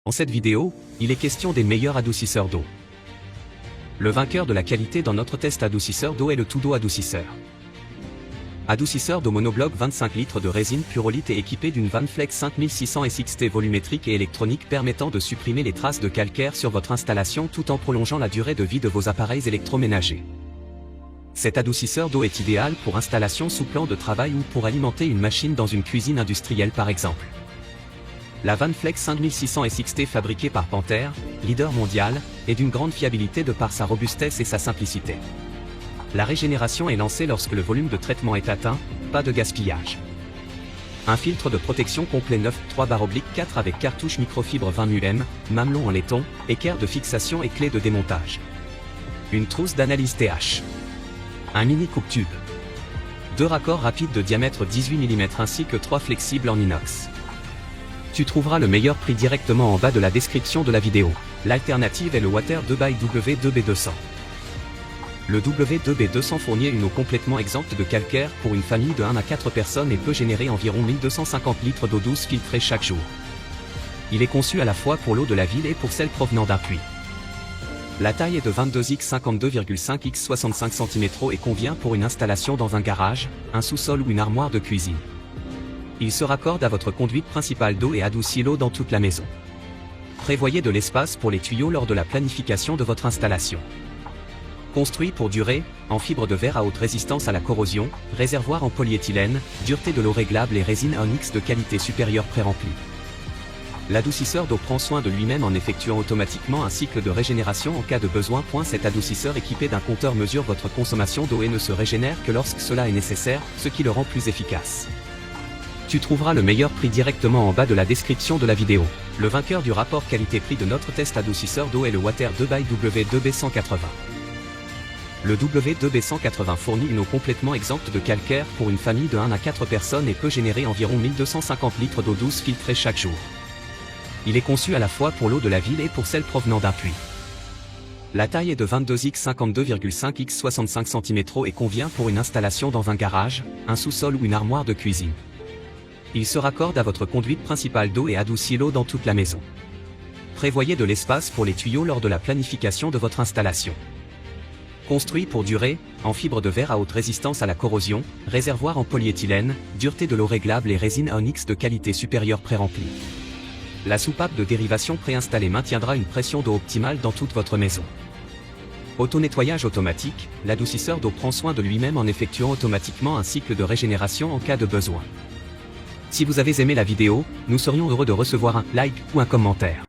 Dans cette vidéo, il est question des meilleurs adoucisseurs d'eau. Le vainqueur de la qualité dans notre test adoucisseur d'eau est le Tudo adoucisseur. Adoucisseur d'eau monobloc 25 litres de résine Purolite et équipé d'une Vanflex 5600 SXT volumétrique et électronique permettant de supprimer les traces de calcaire sur votre installation tout en prolongeant la durée de vie de vos appareils électroménagers. Cet adoucisseur d'eau est idéal pour installation sous plan de travail ou pour alimenter une machine dans une cuisine industrielle par exemple. La Vanflex 5600 SXT fabriquée par Pentair, leader mondial, est d'une grande fiabilité de par sa robustesse et sa simplicité. La régénération est lancée lorsque le volume de traitement est atteint, pas de gaspillage. Un filtre de protection complet 9.3/4 avec cartouche microfibre 20 mm, mamelon en laiton, équerre de fixation et clé de démontage. Une trousse d'analyse TH. Un mini coupe-tube. 2 raccords rapides de diamètre 18 mm ainsi que 3 flexibles en inox. Tu trouveras le meilleur prix directement en bas de la description de la vidéo. L'alternative est le Water 2x W2B200. Le W2B200 fournit une eau complètement exempte de calcaire pour une famille de 1 à 4 personnes et peut générer environ 1250 litres d'eau douce filtrée chaque jour. Il est conçu à la fois pour l'eau de la ville et pour celle provenant d'un puits. La taille est de 22x 52,5x 65 cm et convient pour une installation dans un garage, un sous-sol ou une armoire de cuisine. Il se raccorde à votre conduite principale d'eau et adoucit l'eau dans toute la maison. Prévoyez de l'espace pour les tuyaux lors de la planification de votre installation. Construit pour durer, en fibre de verre à haute résistance à la corrosion, réservoir en polyéthylène, dureté de l'eau réglable et résine Onyx de qualité supérieure pré-remplie. L'adoucisseur d'eau prend soin de lui-même en effectuant automatiquement un cycle de régénération en cas de besoin. Cet adoucisseur équipé d'un compteur mesure votre consommation d'eau et ne se régénère que lorsque cela est nécessaire, ce qui le rend plus efficace. Tu trouveras le meilleur prix directement en bas de la description de la vidéo. Le vainqueur du rapport qualité-prix de notre test adoucisseur d'eau est le Water 2x W2B180. Le W2B180 fournit une eau complètement exempte de calcaire pour une famille de 1 à 4 personnes et peut générer environ 1250 litres d'eau douce filtrée chaque jour. Il est conçu à la fois pour l'eau de la ville et pour celle provenant d'un puits. La taille est de 22x 52,5x 65 cm et convient pour une installation dans un garage, un sous-sol ou une armoire de cuisine. Il se raccorde à votre conduite principale d'eau et adoucit l'eau dans toute la maison. Prévoyez de l'espace pour les tuyaux lors de la planification de votre installation. Construit pour durer, en fibre de verre à haute résistance à la corrosion, réservoir en polyéthylène, dureté de l'eau réglable et résine Onyx de qualité supérieure pré-remplie. La soupape de dérivation préinstallée maintiendra une pression d'eau optimale dans toute votre maison. Auto-nettoyage automatique, l'adoucisseur d'eau prend soin de lui-même en effectuant automatiquement un cycle de régénération en cas de besoin. Si vous avez aimé la vidéo, nous serions heureux de recevoir un like ou un commentaire.